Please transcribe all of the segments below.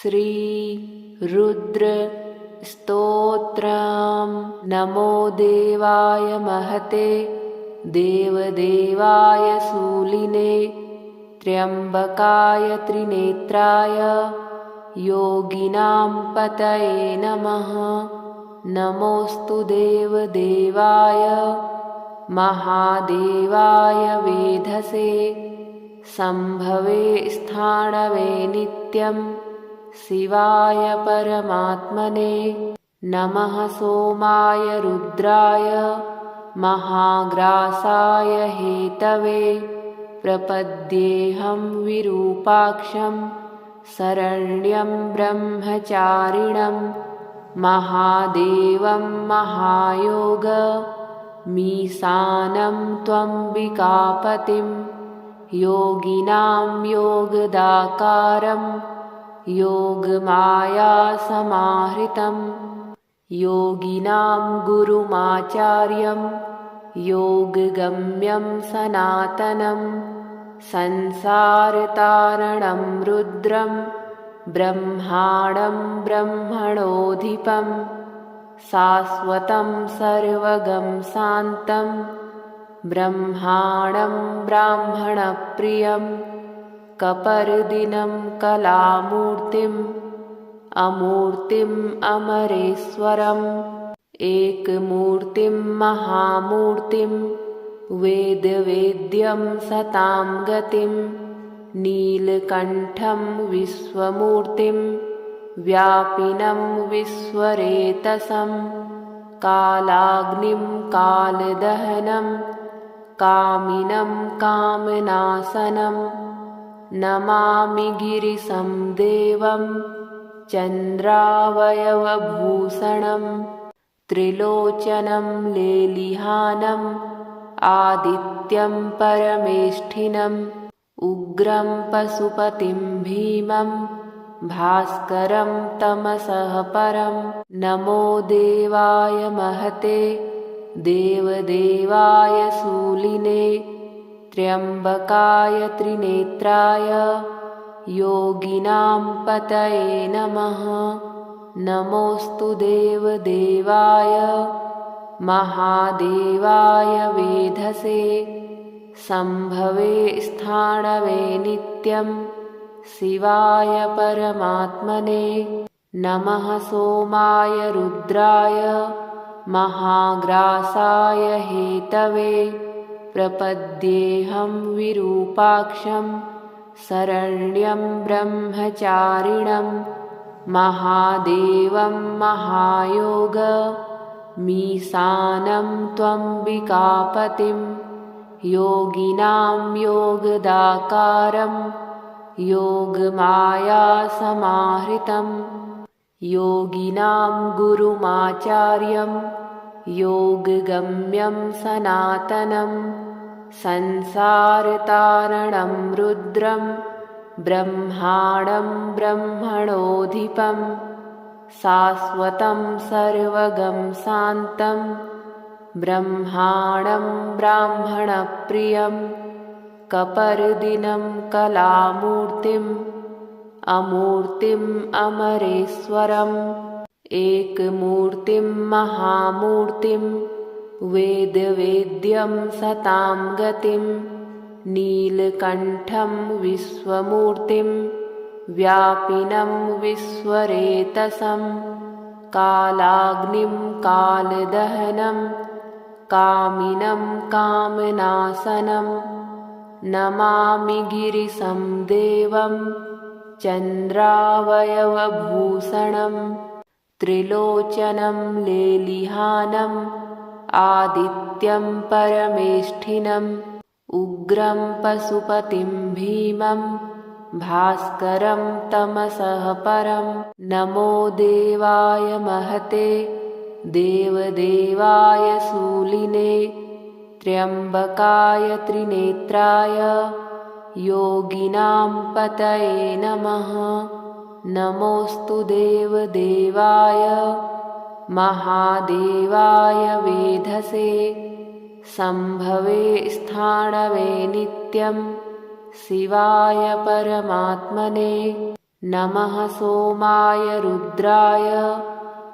श्री रुद्र स्तोत्रम्। नमो देवाय महते देवदेवाय शूलिने त्र्यम्बकाय त्रिनेत्राय योगिनां पतये नमः। नमोऽस्तु देवदेवाय महादेवाय वेधसे संभवे स्थाणवे नित्यं शिवाय परमात्मने। नमः सोमाय रुद्राय महाग्रासाय हेतवे प्रपद्येऽहं विरूपाक्षं शरण्यं ब्रह्मचारिणं महादेवं महायोगमीशानं त्वम्बिकापतिं योगिनां योगदाकारं योगमायासमाहृतं योगिनां गुरुमाचार्यं योगगम्यं सनातनं संसारतारणं रुद्रं ब्रह्माणं ब्रह्मणोऽधिपं शाश्वतं सर्वगं शान्तं ब्रह्माणं ब्राह्मणप्रियं कपर्दिनं कलामूर्तिम् अमूर्तिम् अमरेश्वरम् एकमूर्तिं महामूर्तिं वेदवेद्यं सतां गतिं नीलकण्ठं विश्वमूर्तिं व्यापिनं विश्वरेतसं कालाग्निं कालदहनं कामिनं कामनाशनं नमामि गिरिशं देवं चन्द्रावयवभूषणं त्रिलोचनं लेलिहानम् आदित्यं परमेष्ठिनम् उग्रं पशुपतिं भीमं भास्करं तमसः परं। नमो देवाय महते देवदेवाय शूलिने त्र्यम्बकाय त्रिनेत्राय योगिनां पतये नमः। नमोऽस्तु देवदेवाय महादेवाय वेधसे संभवे स्थाणवे नित्यं शिवाय परमात्मने। नमः सोमाय रुद्राय महाग्रासाय हेतवे प्रपद्येऽहं विरूपाक्षं शरण्यं ब्रह्मचारिणं महादेवं महायोगमीशानं त्वम्बिकापतिं योगिनां योगदाकारं योगमायासमाहृतं योगिनां गुरुमाचार्यं योगगम्यं सनातनं संसारतारणं रुद्रं ब्रह्माणं ब्रह्मणोऽधिपं शाश्वतं सर्वगं शान्तं ब्रह्माणं ब्राह्मणप्रियं कपर्दिनं कलामूर्तिम् अमूर्तिम् अमरेश्वरम् एकमूर्तिं महामूर्तिं वेदवेद्यं सतां गतिं नीलकण्ठं विश्वमूर्तिं व्यापिनं विश्वरेतसं कालाग्निं कालदहनं कामिनं कामनाशनं नमामि गिरिशं देवं चन्द्रावयवभूषणं त्रिलोचनं लेलिहानम् आदित्यं परमेष्ठिनम् उग्रं पशुपतिं भीमं भास्करं तमसः परं। नमो देवाय महते देवदेवाय शूलिने त्र्यम्बकाय त्रिनेत्राय योगिनां पतये नमः। नमोऽस्तु देवदेवाय महादेवाय वेधसे संभवे स्थाणवे नित्यं शिवाय परमात्मने। नमः सोमाय रुद्राय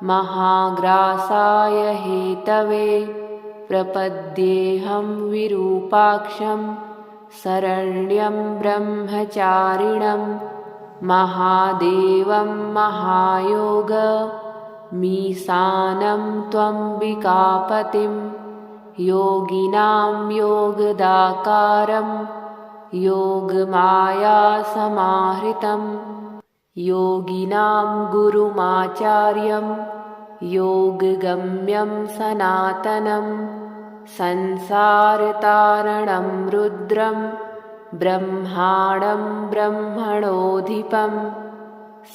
महाग्रासाय हेतवे प्रपद्येऽहं विरूपाक्षं शरण्यं ब्रह्मचारिणं महादेवं महायोगमीशानं त्वम्बिकापतिं योगिनां योगदाकारं योगमायासमाहृतं योगिनां गुरुमाचार्यं योगगम्यं सनातनं संसारतारणं रुद्रं ब्रह्माणं ब्रह्मणोऽधिपं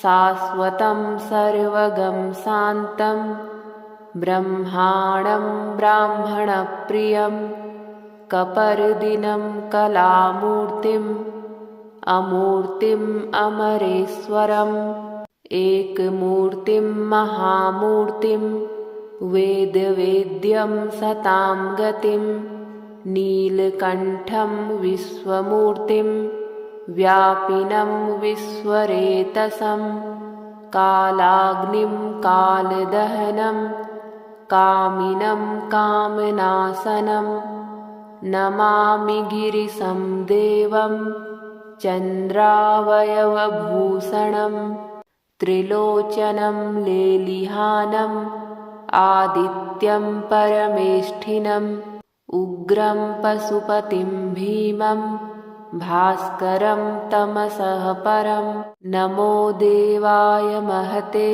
शाश्वतं सर्वगं शान्तं ब्रह्माणं ब्राह्मणप्रियं कपर्दिनं कलामूर्तिम् अमूर्तिम् अमरेश्वरम् एकमूर्तिं महामूर्तिं वेदवेद्यं सतां गतिं नीलकण्ठं विश्वमूर्तिं व्यापिनं विश्वरेतसं कालाग्निं कालदहनं कामिनं कामनाशनं नमामि गिरिशं देवं चन्द्रावयवभूषणं त्रिलोचनं लेलिहानम् आदित्यं परमेष्ठिनम् उग्रं पशुपतिं भीमं भास्करं तमसः परं नमो देवाय महते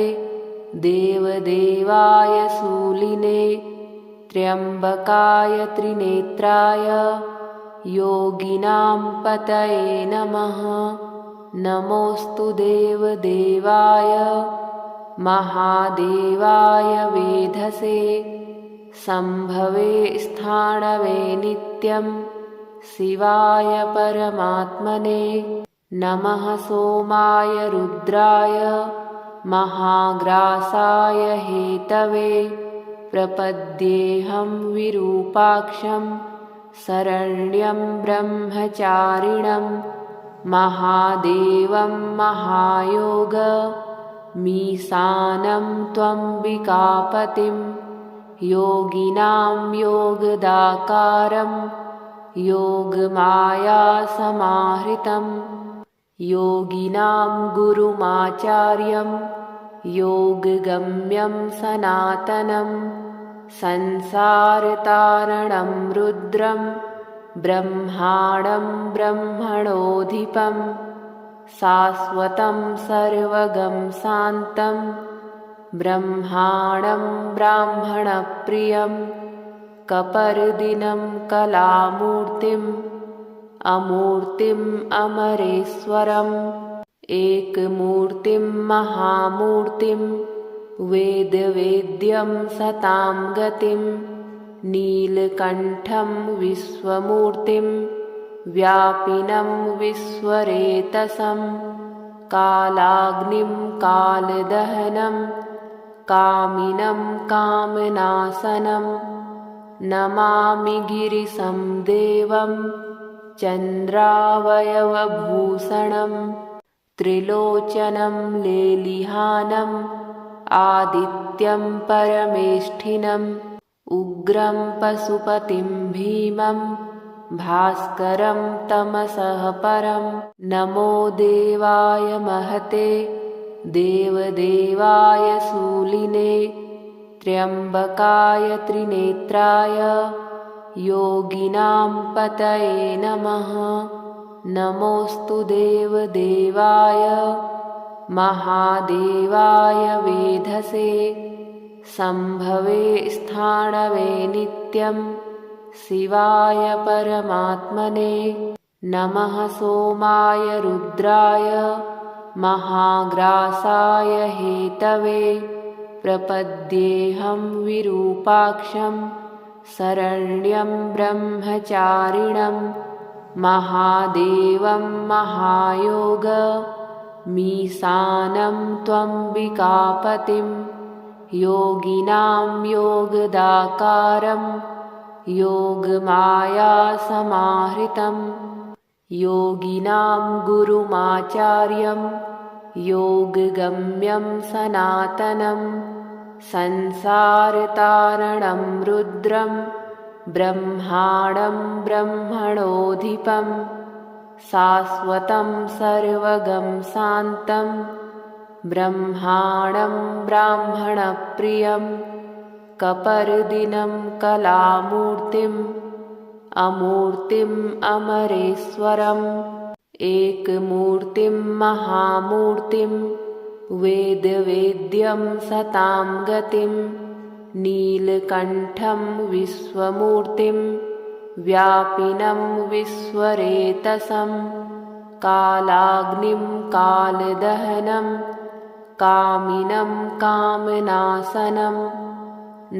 देवदेवाय शूलिने त्र्यम्बकाय त्रिनेत्राय योगिनां पतये नमः नमोऽस्तु देवदेवाय महादेवाय वेधसे सम्भवे स्थाणवे नित्यं शिवाय परमात्मने नमः सोमाय रुद्राय महाग्रासाय हेतवे प्रपद्येऽहं विरूपाक्षं शरण्यं ब्रह्मचारिणं महादेवं महायोगमीशानं त्वम्बिकापतिं योगिनां योगदाकारं योगमायासमाहृतं योगिनां गुरुमाचार्यं योगगम्यं सनातनं संसारतारणं रुद्रं ब्रह्माणं ब्रह्मणोऽधिपं शाश्वतं सर्वगं शान्तं ब्रह्माणं ब्राह्मणप्रियं कपर्दिनं कलामूर्तिम् अमूर्तिम् अमरेश्वरम् एकमूर्तिं महामूर्तिं वेदवेद्यं सतां गतिं नीलकण्ठं विश्वमूर्तिं व्यापिनं विश्वरेतसं कालाग्निं कालदहनं कामिनं कामनाशनं नमामि गिरिशं देवं चन्द्रावयवभूषणं त्रिलोचनं लेलिहानम् आदित्यं परमेष्ठिनम् उग्रं पशुपतिं भीमं भास्करं तमसः परं नमो देवाय महते देवदेवाय शूलिने त्र्यम्बकाय त्रिनेत्राय योगिनां पतये नमः नमोऽस्तु देवदेवाय महादेवाय वेधसे सम्भवे स्थाणवे नित्यं शिवाय परमात्मने नमः सोमाय रुद्राय महाग्रासाय हेतवे प्रपद्येऽहं विरूपाक्षं शरण्यं ब्रह्मचारिणं महादेवं महायोगमीशानं त्वम्बिकापतिं योगिनां योगदाकारं योगमायासमाहृतं योगिनां गुरुमाचार्यं योगगम्यं सनातनं संसारतारणं रुद्रं ब्रह्माणं ब्रह्मणोऽधिपं शाश्वतं सर्वगं शान्तं ब्रह्माणं ब्राह्मणप्रियं कपर्दिनं कलामूर्तिम् अमूर्तिम् अमरेश्वरम् एकमूर्तिं महामूर्तिं वेदवेद्यं सतां गतिं नीलकण्ठं विश्वमूर्तिं व्यापिनं विश्वरेतसं कालाग्निं कालदहनं कामिनं कामनाशनं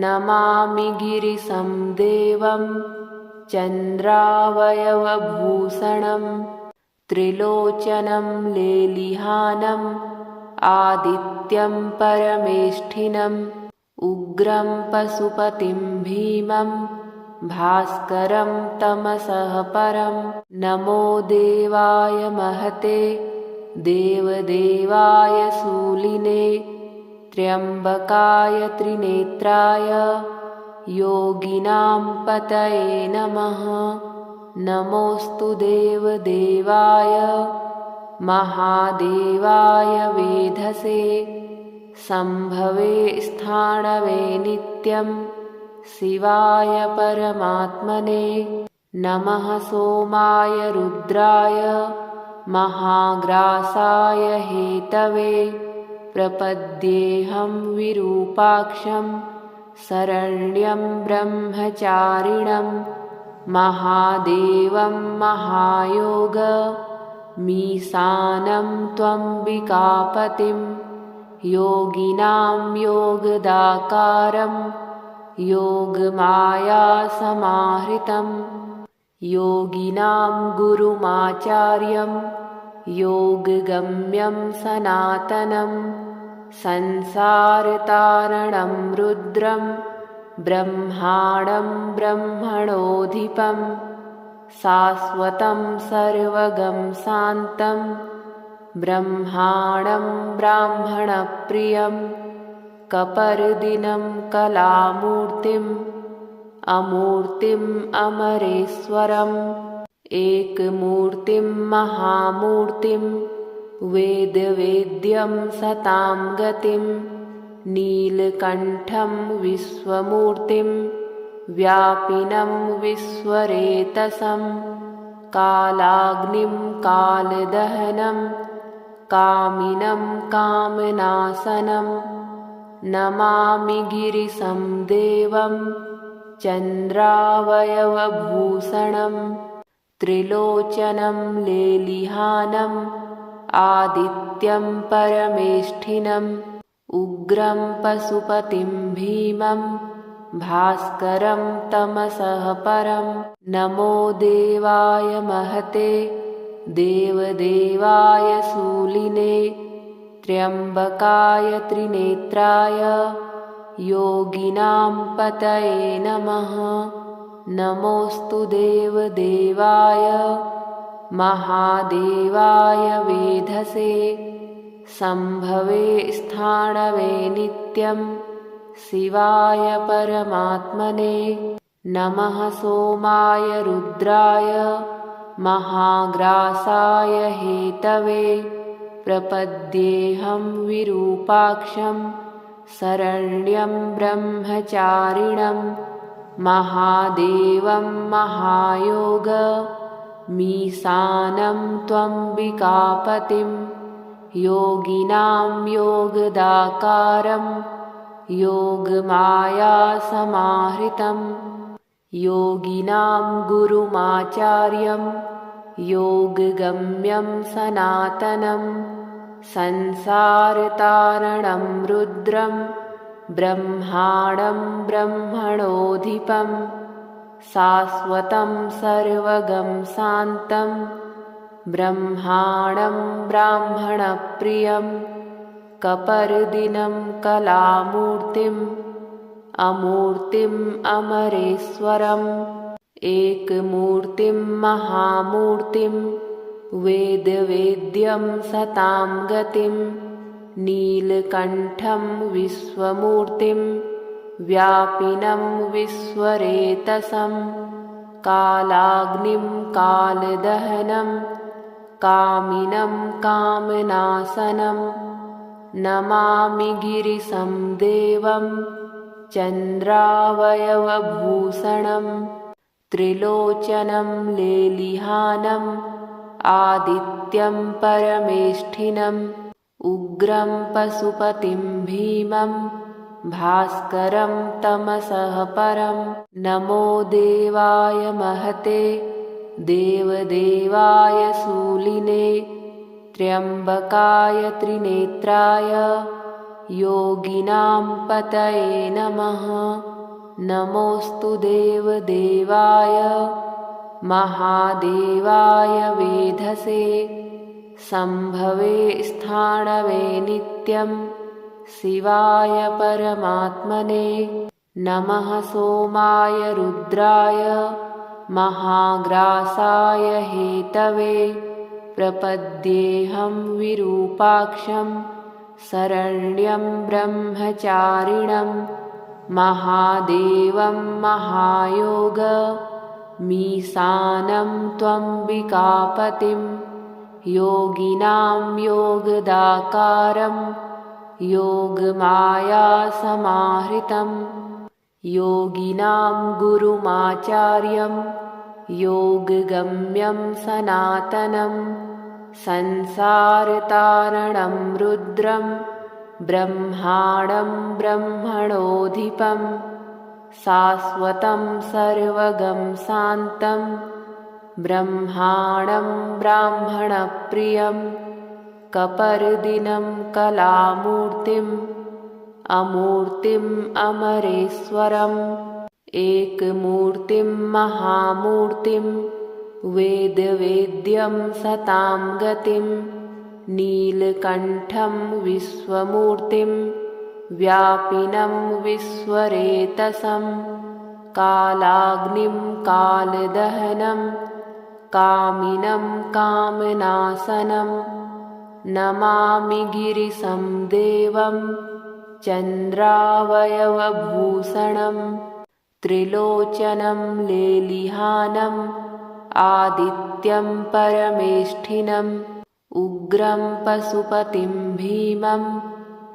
नमामि गिरिशं देवं चन्द्रावयवभूषणं त्रिलोचनं लेलिहानम् आदित्यं परमेष्ठिनम् उग्रं पशुपतिं भीमं भास्करं तमसः परं नमो देवाय महते देवदेवाय शूलिने त्र्यम्बकाय त्रिनेत्राय योगिनां पतये नमः। नमोऽस्तु देवदेवाय महादेवाय वेधसे सम्भवे स्थाणवे नित्यं शिवाय परमात्मने नमः। सोमाय रुद्राय महाग्रासाय हेतवे प्रपद्येऽहं विरूपाक्षं शरण्यं ब्रह्मचारिणं महादेवं महायोगमीशानं त्वम्बिकापतिं योगिनां योगदाकारं योगमायासमाहृतं योगिनां गुरुमाचार्यं योगगम्यं सनातनं संसारतारणं रुद्रं ब्रह्माणं ब्रह्मणोऽधिपं शाश्वतं सर्वगं शान्तं ब्रह्माणं ब्राह्मणप्रियं कपर्दिनं कलामूर्तिम् अमूर्तिम् अमरेश्वरम् एकमूर्तिं महामूर्तिं वेदवेद्यं सतां गतिं नीलकण्ठं विश्वमूर्तिं व्यापिनं विश्वरेतसं कालाग्निं कालदहनं कामिनं कामनाशनं नमामि गिरिशं देवं चन्द्रावयवभूषणं त्रिलोचनं लेलिहानम् आदित्यं परमेष्ठिनम् उग्रं पशुपतिं भीमं भास्करं तमसः परं नमो देवाय महते देवदेवाय शूलिने त्र्यम्बकाय त्रिनेत्राय योगिनां पतये नमः। नमोऽस्तु देवदेवाय महादेवाय वेधसे सम्भवे स्थाणवे नित्यं शिवाय परमात्मने नमः। सोमाय रुद्राय महाग्रासाय हेतवे प्रपद्येऽहं विरूपाक्षं शरण्यं ब्रह्मचारिणं महादेवं महायोगमीशानं त्वम्बिकापतिं योगिनां योगदाकारं योगमायासमाहृतं योगिनां गुरुमाचार्यं योगगम्यं सनातनं संसारतारणं रुद्रं ब्रह्माणं ब्रह्मणोऽधिपं शाश्वतं सर्वगं शान्तं ब्रह्माणं ब्राह्मणप्रियं कपर्दिनं कलामूर्तिम् अमूर्तिम् अमरेश्वरम् एकमूर्तिं महामूर्तिं वेदवेद्यं सतां गतिं नीलकण्ठं विश्वमूर्तिं व्यापिनं विश्वरेतसं कालाग्निं कालदहनं कामिनं कामनाशनं नमामि गिरिशं देवं चन्द्रावयवभूषणं त्रिलोचनं लेलिहानम् आदित्यं परमेष्ठिनम् उग्रं पशुपतिं भीमं भास्करं तमसः परं नमो देवाय महते देवदेवाय शूलिने त्र्यम्बकाय त्रिनेत्राय योगिनां पतये नमः। नमोऽस्तु देवदेवाय महादेवाय वेधसे सम्भवे स्थाणवे नित्यं शिवाय परमात्मने नमः। सोमाय रुद्राय महाग्रासाय हेतवे प्रपद्येऽहं विरूपाक्षं शरण्यं ब्रह्मचारिणं महादेवं महायोग मीशानं त्वम्बिकापतिं योगिनां योगदाकारं योगमायासमाहृतं योगिनां गुरुमाचार्यं योगगम्यं सनातनं संसारतारणं रुद्रं ब्रह्माणं ब्रह्मणोऽधिपम् शाश्वतं सर्वगं शान्तं ब्रह्माणं ब्राह्मणप्रियं कपर्दिनं कलामूर्तिम् अमूर्तिम् अमरेश्वरम् एकमूर्तिं महामूर्तिं वेदवेद्यं सतां गतिं नीलकण्ठं विश्वमूर्तिं व्यापिनं विश्वरेतसं कालाग्निं कालदहनं कामिनं कामनाशनं नमामि गिरिशं देवं चन्द्रावयवभूषणं त्रिलोचनं लेलिहानम् आदित्यं परमेष्ठिनम् उग्रं पशुपतिं भीमं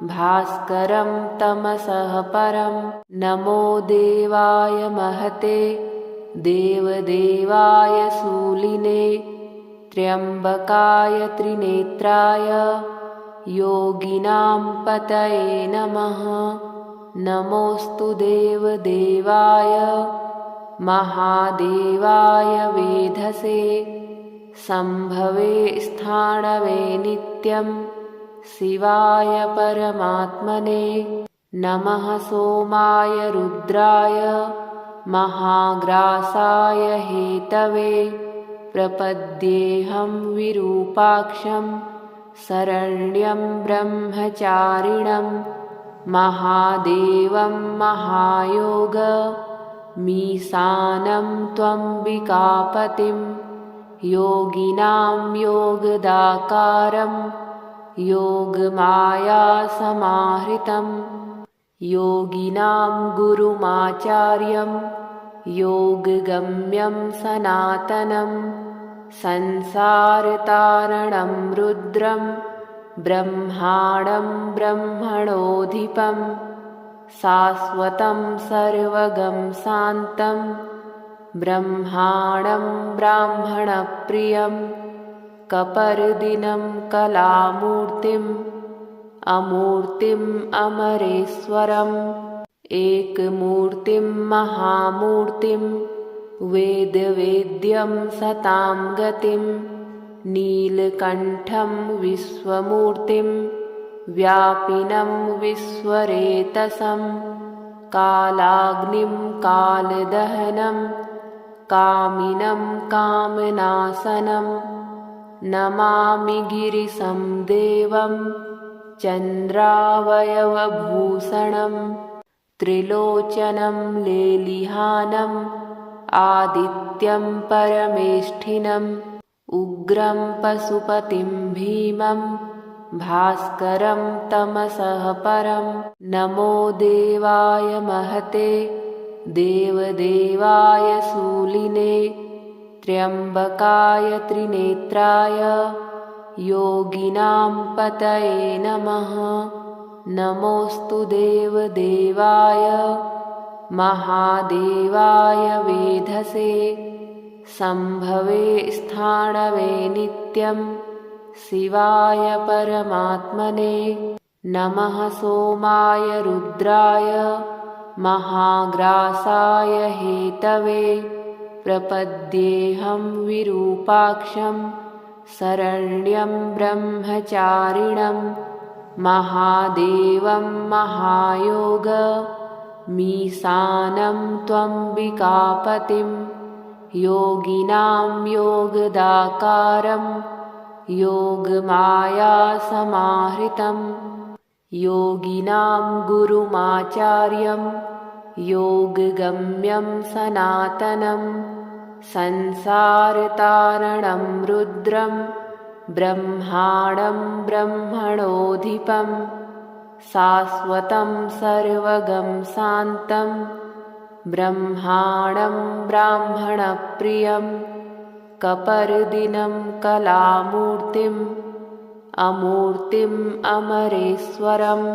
भास्करं तमसः परं नमो देवाय महते देवदेवाय शूलिने त्र्यम्बकाय त्रिनेत्राय योगिनां पतये नमः। नमोऽस्तु देवदेवाय महादेवाय वेधसे सम्भवे स्थाणवे नित्यं शिवाय परमात्मने नमः। सोमाय रुद्राय महाग्रासाय हेतवे प्रपद्येऽहं विरूपाक्षं शरण्यं ब्रह्मचारिणं महादेवं महायोग मीशानं त्वम्बिकापतिं योगिनां योगदाकारं योगमायासमाहृतं योगिनां गुरुमाचार्यं योगगम्यं सनातनं संसारतारणं रुद्रं ब्रह्माणं ब्रह्मणोऽधिपम् शाश्वतं सर्वगं शान्तं ब्रह्माणं ब्राह्मणप्रियं कपर्दिनं कलामूर्तिम् अमूर्तिम् अमरेश्वरम् एकमूर्तिं महामूर्तिं वेदवेद्यं सतां गतिं नीलकण्ठं विश्वमूर्तिं व्यापिनं विश्वरेतसं कालाग्निं कालदहनं कामिनं कामनाशनं नमामि गिरिशं देवं चन्द्रावयवभूषणं त्रिलोचनं लेलिहानम् आदित्यं परमेष्ठिनम् उग्रं पशुपतिं भीमं भास्करं तमसः परं। नमो देवाय महते देवदेवाय शूलिने त्र्यम्बकाय त्रिनेत्राय योगिनां पतये नमः। नमोऽस्तु देवदेवाय महादेवाय वेधसे शम्भवे स्थाणवे नित्यं शिवाय परमात्मने। नमः सोमाय रुद्राय महाग्रासाय हेतवे प्रपद्येऽहं विरूपाक्षं शरण्यं ब्रह्मचारिणं महादेवं महायोग मीशानं त्वम्बिकापतिं योगिनां योगदाकारं योगमायासमाहृतं योगिनां गुरुमाचार्यं योगगम्यं सनातनं संसारतारणं रुद्रं ब्रह्माणं ब्रह्मणोऽधिपं शाश्वतं सर्वगं शान्तं ब्रह्माणं ब्राह्मणप्रियं कपर्दिनं कलामूर्तिम् अमूर्तिम् अमरेश्वरम्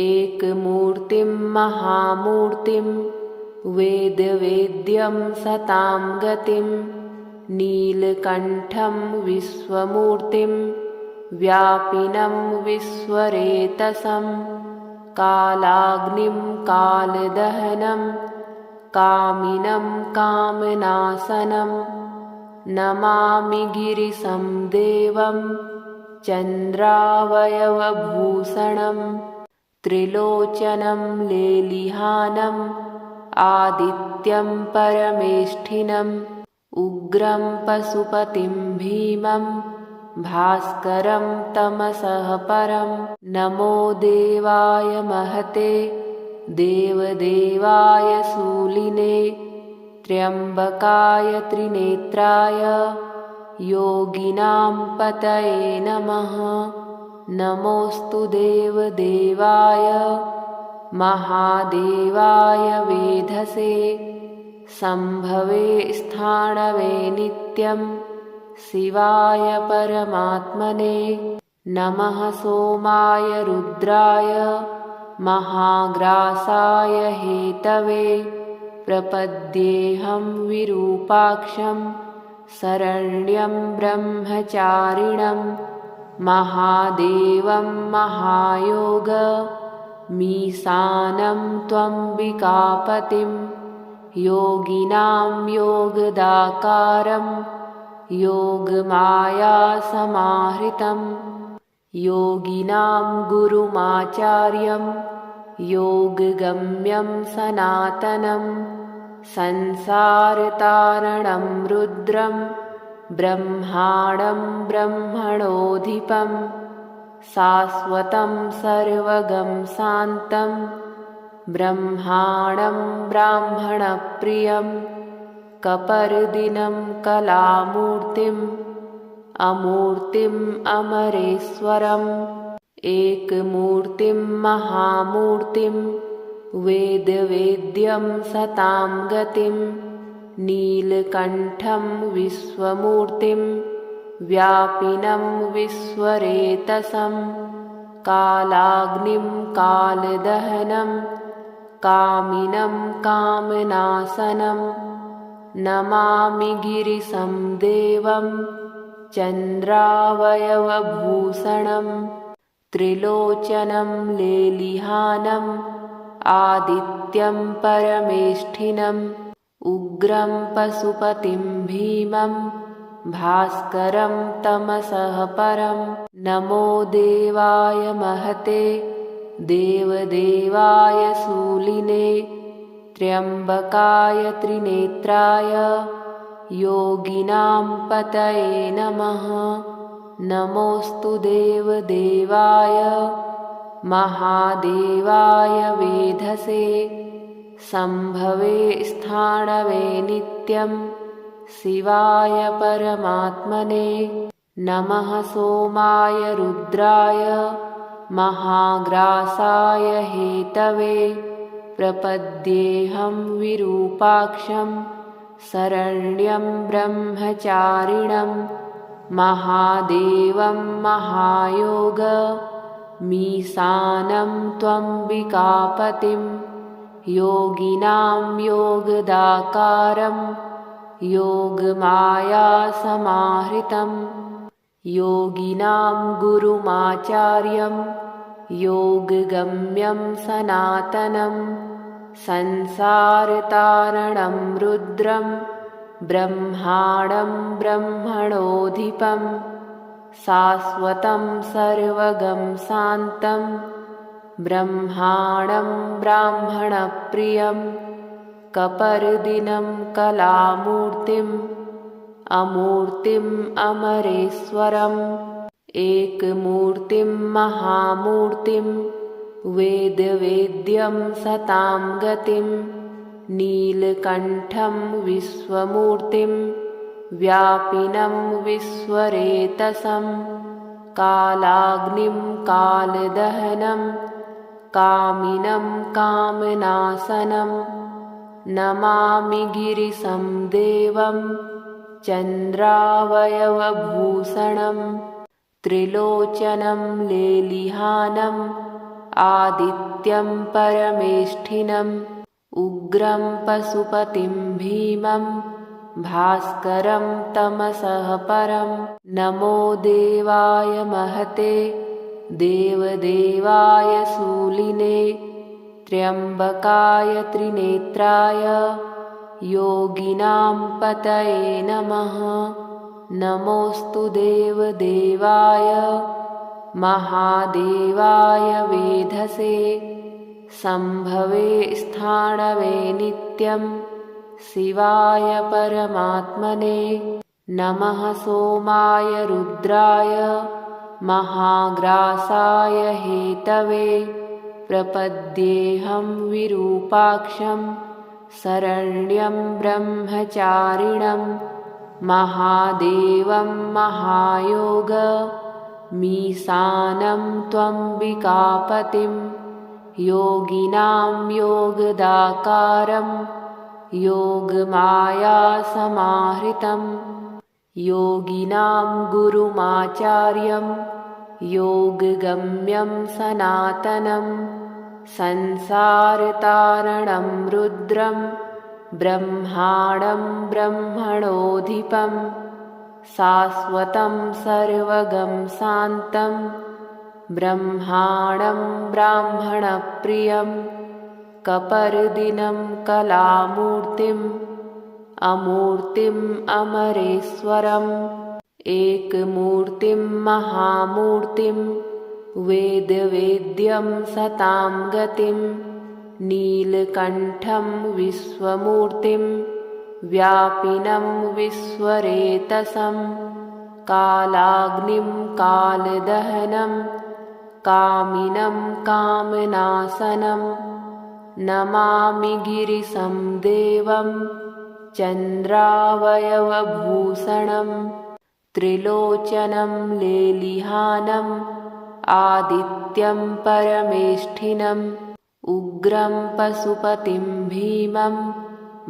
एकमूर्तिं महामूर्तिं वेदवेद्यं सतां गतिं नीलकण्ठं विश्वमूर्तिं व्यापिनं विश्वरेतसं कालाग्निं कालदहनं कामिनं कामनाशनं नमामि गिरिशं देवं चन्द्रावयवभूषणं त्रिलोचनं लेलिहानम् आदित्यं परमेष्ठिनम् उग्रं पशुपतिं भीमं भास्करं तमसः परं। नमो देवाय महते देवदेवाय शूलिने त्र्यम्बकाय त्रिनेत्राय योगिनां पतये नमः। नमोऽस्तु देवदेवाय महादेवाय वेधसे शम्भवे स्थाणवे नित्यं शिवाय परमात्मने। नमः सोमाय रुद्राय महाग्रासाय हेतवे प्रपद्येऽहं विरूपाक्षं शरण्यं ब्रह्मचारिणं महादेवं महायोग मीशानं त्वम्बिकापतिं योगिनां योगदाकारं योगमायासमाहृतं योगिनां गुरुमाचार्यं योगगम्यं सनातनं संसारतारणं रुद्रं ब्रह्माणं ब्रह्मणोऽधिपं शाश्वतं सर्वगं शान्तं ब्रह्माणं ब्राह्मणप्रियं कपर्दिनं कलामूर्तिम् अमूर्तिम् अमरेश्वरम् एकमूर्तिं महामूर्तिं वेदवेद्यं सतां गतिं नीलकण्ठं विश्वमूर्तिं व्यापिनं विश्वरेतसं कालाग्निं कालदहनं कामिनं कामनाशनं नमामि गिरिशं देवं चन्द्रावयवभूषणं त्रिलोचनं लेलिहानम् आदित्यं परमेष्ठिनम् उग्रं पशुपतिं भीमं भास्करं तमसः परं। नमो देवाय महते देवदेवाय शूलिने त्र्यम्बकाय त्रिनेत्राय योगिनां पतये नमः। नमोऽस्तु देवदेवाय महादेवाय वेधसे शम्भवे स्थाणवे नित्यं शिवाय परमात्मने नमः सोमाय रुद्राय महाग्रासाय हेतवे प्रपद्येऽहं विरूपाक्षं शरण्यं ब्रह्मचारिणं महादेवं महायोगमीशानं त्वम्बिकापतिं योगिनां योगदाकारं योगमायासमाहृतं योगिनां गुरुमाचार्यं योगगम्यं सनातनं संसारतारणं रुद्रं ब्रह्माणं ब्रह्मणोऽधिपं शाश्वतं सर्वगं शान्तं ब्रह्माणं ब्राह्मणप्रियं कपर्दिनं कलामूर्तिम् अमूर्तिम् अमरेश्वरम् एकमूर्तिं महामूर्तिं वेदवेद्यं सतां गतिं नीलकण्ठं विश्वमूर्तिं व्यापिनं विश्वरेतसं कालाग्निं कालदहनं कामिनं कामनाशनं नमामि गिरिशं देवं चन्द्रावयवभूषणं त्रिलोचनं लेलिहानम् आदित्यं परमेष्ठिनम् उग्रं पशुपतिं भीमं भास्करं तमसः परं नमो देवाय महते देवदेवाय शूलिने त्र्यम्बकाय त्रिनेत्राय योगिनां पतये नमः नमोऽस्तु देवदेवाय महादेवाय वेधसे सम्भवे स्थाणवे नित्यं शिवाय परमात्मने नमः सोमाय रुद्राय महाग्रासाय हेतवे प्रपद्येऽहं विरूपाक्षं शरण्यं ब्रह्मचारिणं महादेवं महायोगमीशानं त्वम्बिकापतिं योगिनां योगदाकारं योगमायासमाहृतं योगिनां गुरुमाचार्यं योगगम्यं सनातनं संसारतारणं रुद्रं ब्रह्माणं ब्रह्मणोऽधिपं शाश्वतं सर्वगं शान्तं ब्रह्माणं ब्राह्मणप्रियं कपर्दिनं कलामूर्तिम् अमूर्तिम् अमरेश्वरम् एकमूर्तिं महामूर्तिं वेदवेद्यं सतां गतिं नीलकण्ठं विश्वमूर्तिं व्यापिनं विश्वरेतसं कालाग्निं कालदहनं कामिनं कामनाशनं नमामि गिरिशं देवं चन्द्रावयवभूषणं त्रिलोचनं लेलिहानम् आदित्यं परमेष्ठिनम् उग्रं पशुपतिं भीमं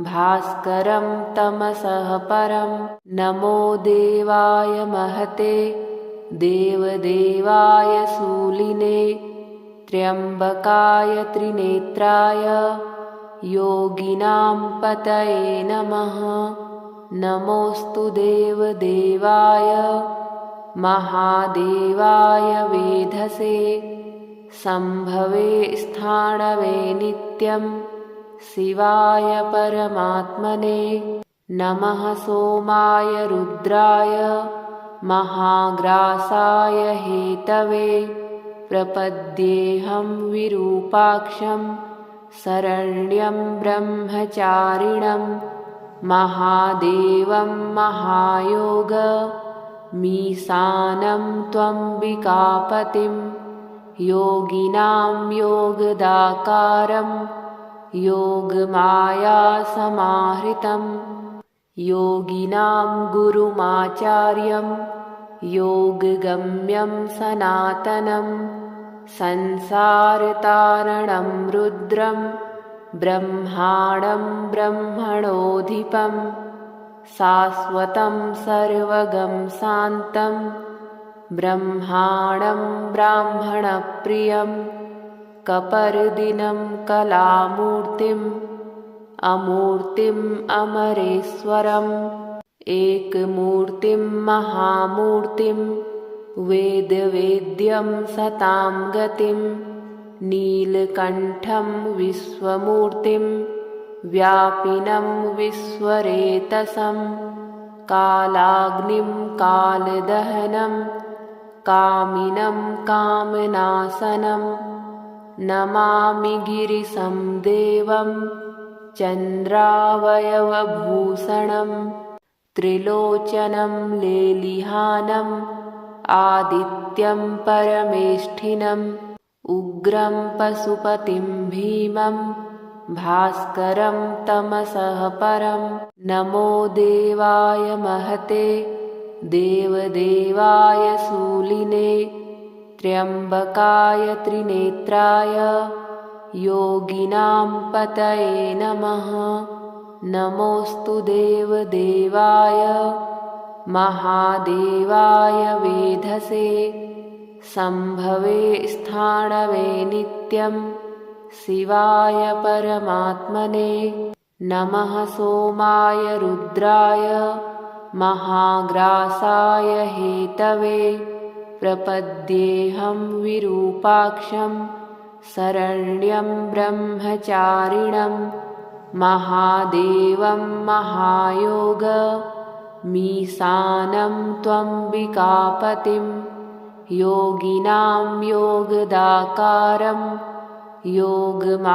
भास्करं तमसः परं नमो देवाय महते देवदेवाय शूलिने त्र्यम्बकाय त्रिनेत्राय योगिनां पतये नमः नमोऽस्तु देवदेवाय महादेवाय वेधसे सम्भवे स्थाणवे नित्यं शिवाय परमात्मने नमः सोमाय रुद्राय महाग्रासाय हेतवे प्रपद्येऽहं विरूपाक्षं शरण्यं ब्रह्मचारिणं महादेवं महायोगमीशानं त्वम्बिकापतिं योगिनां योगदाकारं योगमायासमाहृतं योगिनां गुरुमाचार्यं योगगम्यं सनातनं संसारतारणं रुद्रं ब्रह्माणं ब्रह्मणोऽधिपं शाश्वतं सर्वगं शान्तं ब्रह्माणं ब्राह्मणप्रियं कपर्दिनं कलामूर्तिम् अमूर्तिम् अमरेश्वरम् एकमूर्तिं महामूर्तिं वेदवेद्यं सतां गतिं नीलकण्ठं विश्वमूर्तिं व्यापिनं विश्वरेतसं कालाग्निं कालदहनं कामिनं कामनाशनं नमामि गिरिशं देवं चन्द्रावयवभूषणं त्रिलोचनं लेलिहानम् आदित्यं परमेष्ठिनम् उग्रं पशुपतिं भीमं भास्करं तमसः परं नमो देवाय महते देवदेवाय शूलिने त्र्यम्बकाय त्रिनेत्राय योगिनां पतये नमः। नमोऽस्तु देवदेवाय महादेवाय वेधसे सम्भवे स्थाणवे नित्यं शिवाय परमात्मने नमः। सोमाय रुद्राय महाग्रासाय हेतवे प्रपद्येऽहं विरूपाक्षं शरण्यं ब्रह्मचारिणं महादेवं महायोगमीशानं त्वम्बिकापतिं योगिनां योगदाकारं योगमायासमाहृतं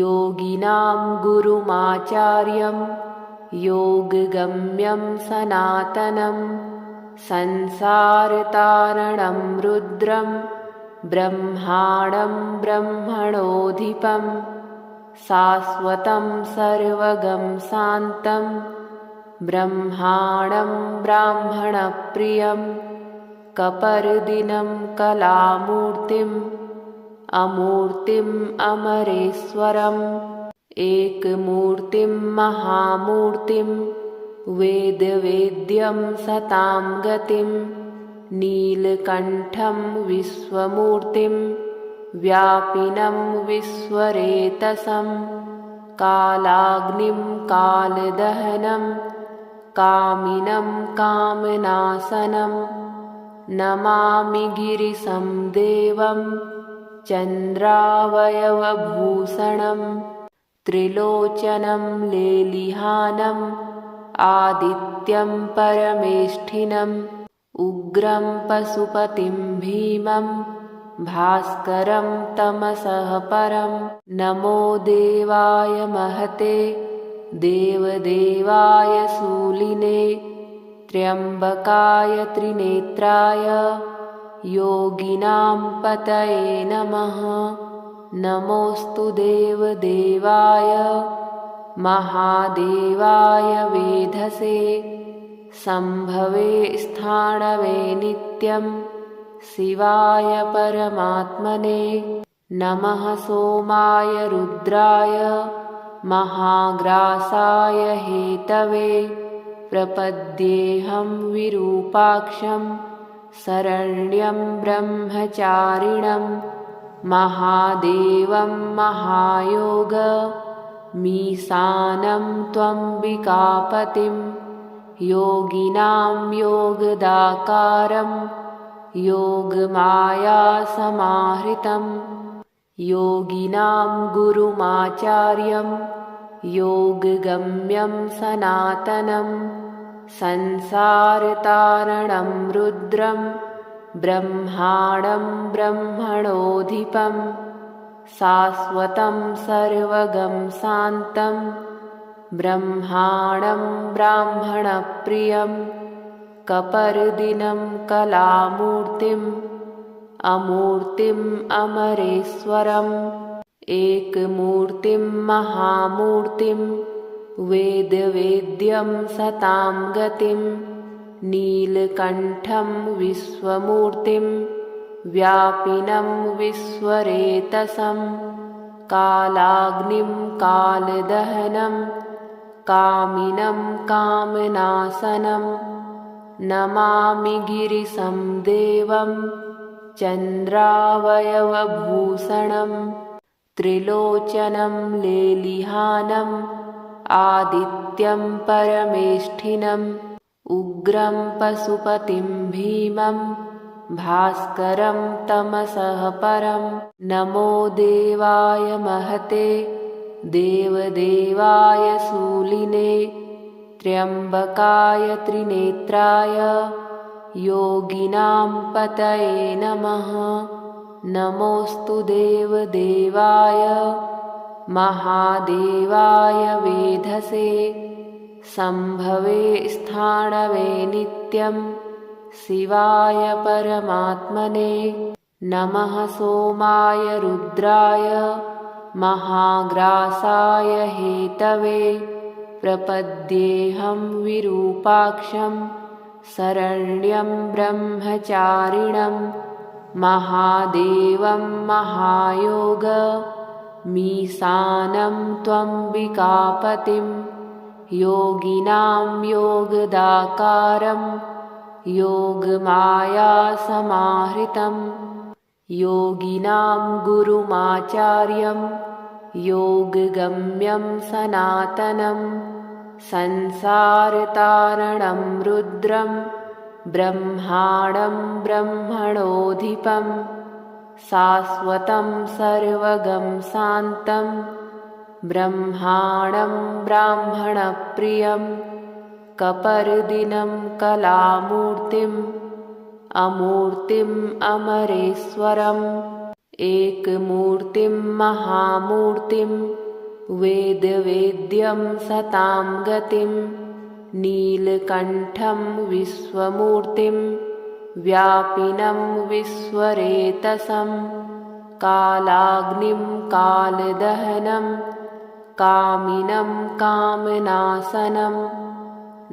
योगिनां गुरुमाचार्यं योगगम्यं सनातनं संसारतारणं रुद्रं ब्रह्माणं ब्रह्मणोऽधिपं शाश्वतं सर्वगं शान्तं ब्रह्माणं ब्राह्मणप्रियं कपर्दिनं कलामूर्तिम् अमूर्तिम् अमरेश्वरम् एकमूर्तिं महामूर्तिं वेदवेद्यं सतां गतिं नीलकण्ठं विश्वमूर्तिं व्यापिनं विश्वरेतसं कालाग्निं कालदहनं कामिनं कामनाशनं नमामि गिरिशं देवं चन्द्रावयवभूषणं त्रिलोचनं लेलिहानम् आदित्यं परमेष्ठिनम् उग्रं पशुपतिं भीमं भास्करं तमसः परं नमो देवाय महते देवदेवाय शूलिने त्र्यम्बकाय त्रिनेत्राय योगिनां पतये नमः। नमोऽस्तु देवदेवाय महादेवाय वेधसे सम्भवे स्थाणवे नित्यं शिवाय परमात्मने नमः। सोमाय रुद्राय महाग्रासाय हेतवे प्रपद्येऽहं विरूपाक्षं शरण्यं ब्रह्मचारिणं महादेवं महायोगमीशानं त्वम्बिकापतिं योगिनां योगदाकारं योगमायासमाहृतं योगिनां गुरुमाचार्यं योगगम्यं सनातनं संसारतारणं रुद्रं ब्रह्माणं ब्रह्मणोऽधिपं शाश्वतं सर्वगं शान्तं ब्रह्माणं ब्राह्मणप्रियं कपर्दिनं कलामूर्तिम् अमूर्तिम् अमरेश्वरम् एकमूर्तिं महामूर्तिं वेदवेद्यं सतां गतिं नीलकण्ठं विश्वमूर्तिं व्यापिनं विश्वरेतसं कालाग्निं कालदहनं कामिनं कामनाशनं नमामि गिरिशं देवं चन्द्रावयवभूषणं त्रिलोचनं लेलिहानम् आदित्यं परमेष्ठिनम् उग्रं पशुपतिं भीमं भास्करं तमसः परं नमो देवाय महते देवदेवाय शूलिने त्र्यम्बकाय त्रिनेत्राय योगिनां पतये नमः। नमोऽस्तु देवदेवाय महादेवाय वेधसे सम्भवे स्थाणवे नित्यं शिवाय परमात्मने नमः। सोमाय रुद्राय महाग्रासाय हेतवे प्रपद्येऽहं विरूपाक्षं शरण्यं ब्रह्मचारिणं महादेवं महायोग मीशानं त्वम्बिकापतिं योगिनां योगदाकारं योगमायासमाहृतं योगिनां गुरुमाचार्यं योगगम्यं सनातनं संसारतारणं रुद्रं ब्रह्माणं ब्रह्मणोऽधिपम् शाश्वतं सर्वगं शान्तं ब्रह्माणं ब्राह्मणप्रियं कपर्दिनं कलामूर्तिम् अमूर्तिम् अमरेश्वरम् एकमूर्तिं महामूर्तिं वेदवेद्यं सतां गतिं नीलकण्ठं विश्वमूर्तिं व्यापिनं विश्वरेतसं कालाग्निं कालदहनं कामिनं कामनाशनं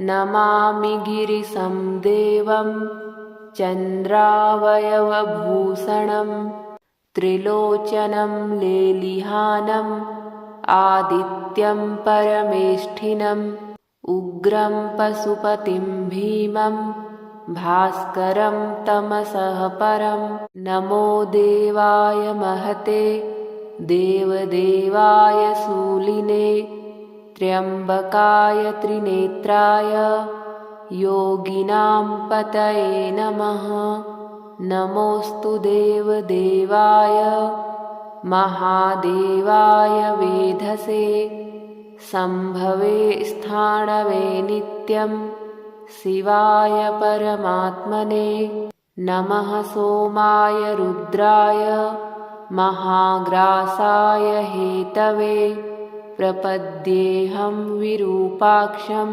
नमामि गिरिशं देवं चन्द्रावयवभूषणं त्रिलोचनं लेलिहानम् आदित्यं परमेष्ठिनम् उग्रं पशुपतिं भीमं भास्करं तमसः परं नमो देवाय महते देवदेवाय शूलिने त्र्यम्बकाय त्रिनेत्राय योगिनां पतये नमः। नमोऽस्तु देवदेवाय महादेवाय वेधसे सम्भवे स्थाणवे नित्यं शिवाय परमात्मने नमः। सोमाय रुद्राय महाग्रासाय हेतवे प्रपद्येऽहं विरूपाक्षं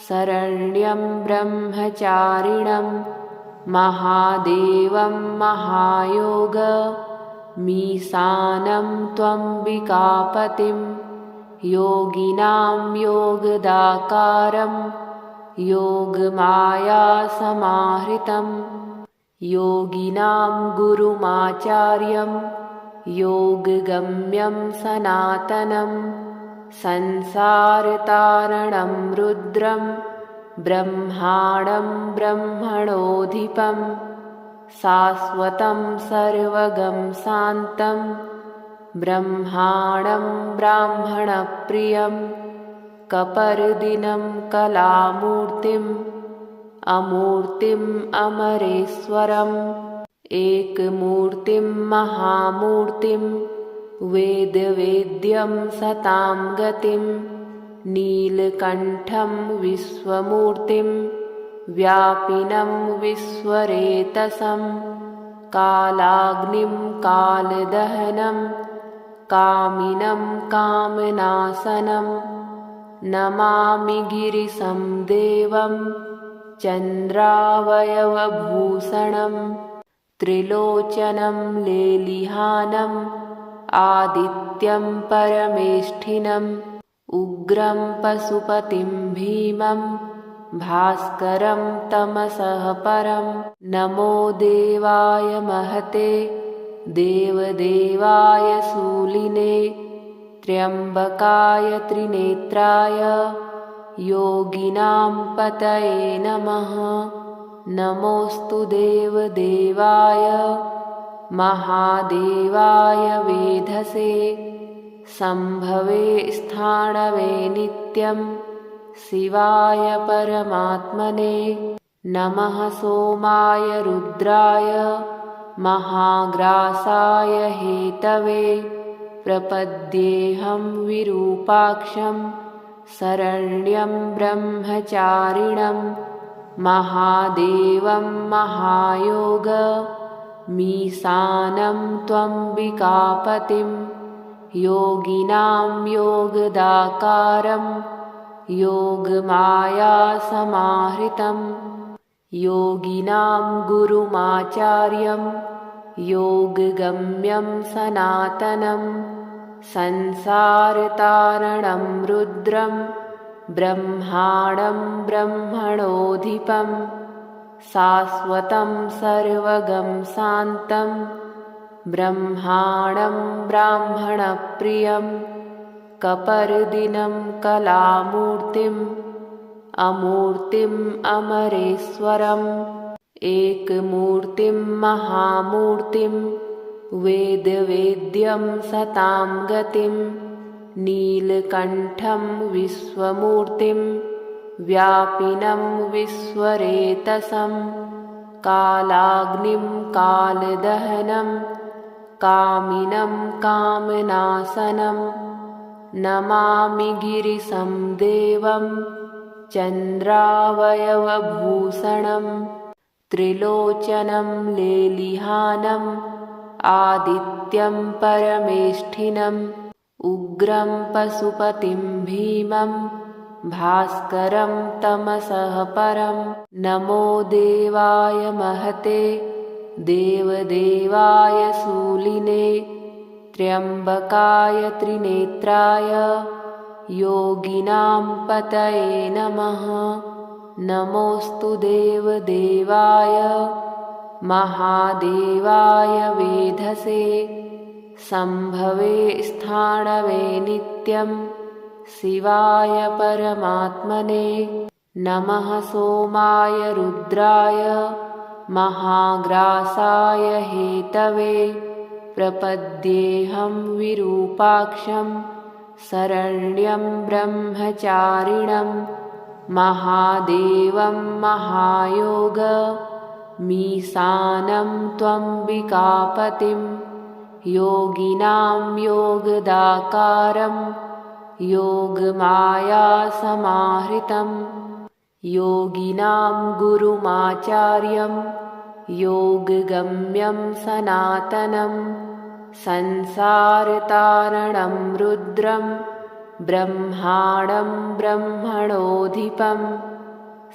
शरण्यं ब्रह्मचारिणं महादेवं महायोग मीशानं त्वम्बिकापतिं योगिनां योगदाकारं योगमायासमाहृतं योगिनां गुरुमाचार्यं योगगम्यं सनातनं संसारतारणं रुद्रं ब्रह्माणं ब्रह्मणोऽधिपम् शाश्वतं सर्वगं शान्तं ब्रह्माणं ब्राह्मणप्रियं कपर्दिनं कलामूर्तिम् अमूर्तिम् अमरेश्वरम् एकमूर्तिं महामूर्तिं वेदवेद्यं सतां गतिं नीलकण्ठं विश्वमूर्तिं व्यापिनं विश्वरेतसं कालाग्निं कालदहनं कामिनं कामनाशनं नमामि गिरिशं देवं चन्द्रावयवभूषणं त्रिलोचनं लेलिहानम् आदित्यं परमेष्ठिनम् उग्रं पशुपतिं भीमं भास्करं तमसः परं। नमो देवाय महते देवदेवाय शूलिने त्र्यम्बकाय त्रिनेत्राय योगिनां पतये नमः। नमोऽस्तु देवदेवाय महादेवाय वेधसे सम्भवे स्थाणवे नित्यं शिवाय परमात्मने। नमः सोमाय रुद्राय महाग्रासाय हेतवे प्रपद्येऽहं विरूपाक्षं शरण्यं ब्रह्मचारिणं महादेवं महायोगमीशानं त्वम्बिकापतिं योगिनां योगदाकारं योगमायासमाहृतं योगिनां गुरुमाचार्यं योगगम्यं सनातनं संसारतारणं रुद्रं ब्रह्माणं ब्रह्मणोऽधिपं शाश्वतं सर्वगं शान्तं ब्रह्माणं ब्राह्मणप्रियं कपर्दिनं कलामूर्तिम् अमूर्तिम् अमरेश्वरम् एकमूर्तिं महामूर्तिं वेदवेद्यं सतां गतिं नीलकण्ठं विश्वमूर्तिं व्यापिनं विश्वरेतसं कालाग्निं कालदहनं कामिनं कामनाशनं नमामि गिरिशं देवं चन्द्रावयवभूषणं त्रिलोचनं लेलिहानम् आदित्यं परमेष्ठिनम् उग्रं पशुपतिं भीमं भास्करं तमसः परं। नमो देवाय महते देवदेवाय शूलिने त्र्यम्बकाय त्रिनेत्राय योगिनां पतये नमः। नमोऽस्तु देवदेवाय महादेवाय वेधसे सम्भवे स्थाणवे नित्यं शिवाय परमात्मने। नमः सोमाय रुद्राय महाग्रासाय हेतवे प्रपद्येऽहं विरूपाक्षं शरण्यं ब्रह्मचारिणं महादेवं महायोगमीशानं त्वम्बिकापतिं योगिनां योगदाकारं योगमायासमाहृतं योगिनां गुरुमाचार्यं योगगम्यं सनातनं संसारतारणं रुद्रं ब्रह्माणं ब्रह्मणोऽधिपं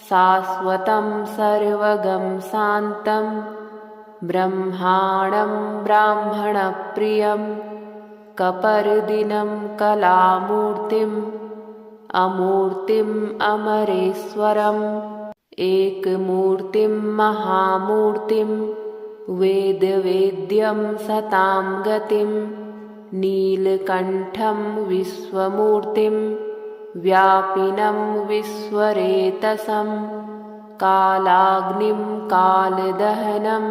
शाश्वतं सर्वगं शान्तं ब्रह्माणं ब्राह्मणप्रियं कपर्दिनं कलामूर्तिम् अमूर्तिम् अमरेश्वरम् एकमूर्तिं महामूर्तिं वेदवेद्यं सतां गतिं नीलकण्ठं विश्वमूर्तिं व्यापिनं विश्वरेतसं कालाग्निं कालदहनं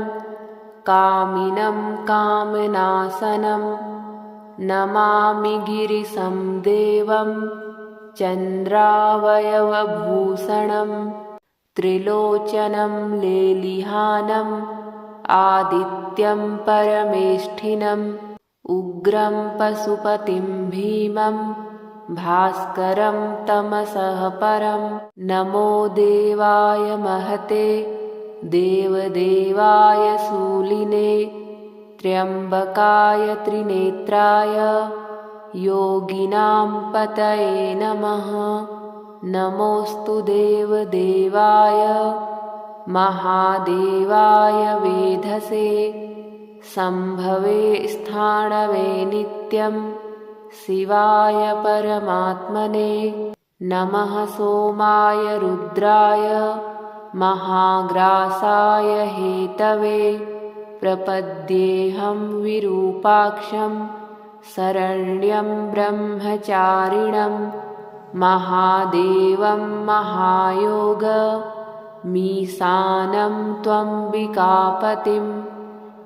कामिनं कामनाशनं नमामि गिरिशं देवं चन्द्रावयवभूषणं त्रिलोचनं लेलिहानम् आदित्यं परमेष्ठिनम् उग्रं पशुपतिं भीमं भास्करं तमसः परं। नमो देवाय महते देवदेवाय शूलिने त्र्यम्बकाय त्रिनेत्राय योगिनां पतये नमः। नमोऽस्तु देवदेवाय महादेवाय वेधसे सम्भवे स्थाणवे नित्यं शिवाय परमात्मने। नमः सोमाय रुद्राय महाग्रासाय हेतवे। प्रपद्येऽहं विरूपाक्षं शरण्यं ब्रह्मचारिणं महादेवं महायोगमीशानं त्वम्बिकापतिं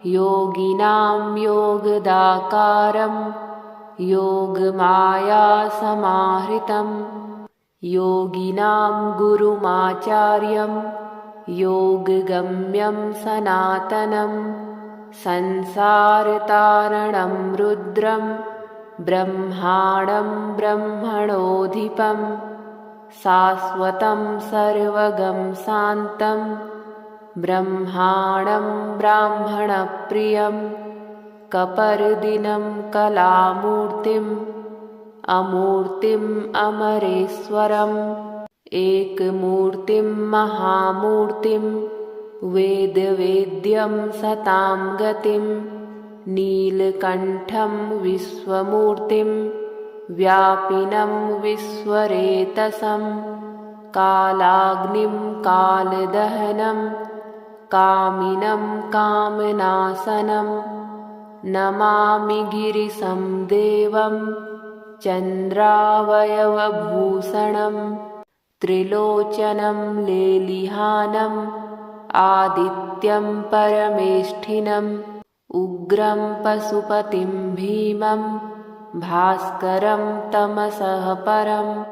योगिनां योगदाकारं योगमायासमाहृतं योगिनां गुरुमाचार्यं योगगम्यं सनातनं संसारतारणं रुद्रं ब्रह्माणं ब्रह्मणोऽधिपं शाश्वतं सर्वगं शान्तं ब्रह्माणं ब्राह्मणप्रियं कपर्दिनं कलामूर्तिम् अमूर्तिम् अमरेश्वरम् एकमूर्तिं महामूर्तिं वेदवेद्यं सतां गतिं नीलकण्ठं विश्वमूर्तिं व्यापिनं विश्वरेतसं कालाग्निं कालदहनं कामिनं कामनाशनं नमामि गिरिशं देवं चन्द्रावयवभूषणं त्रिलोचनं लेलिहानम् आदित्यं परमेष्ठिनम् उग्रं पशुपतिं भीमं भास्करं तमसः परम्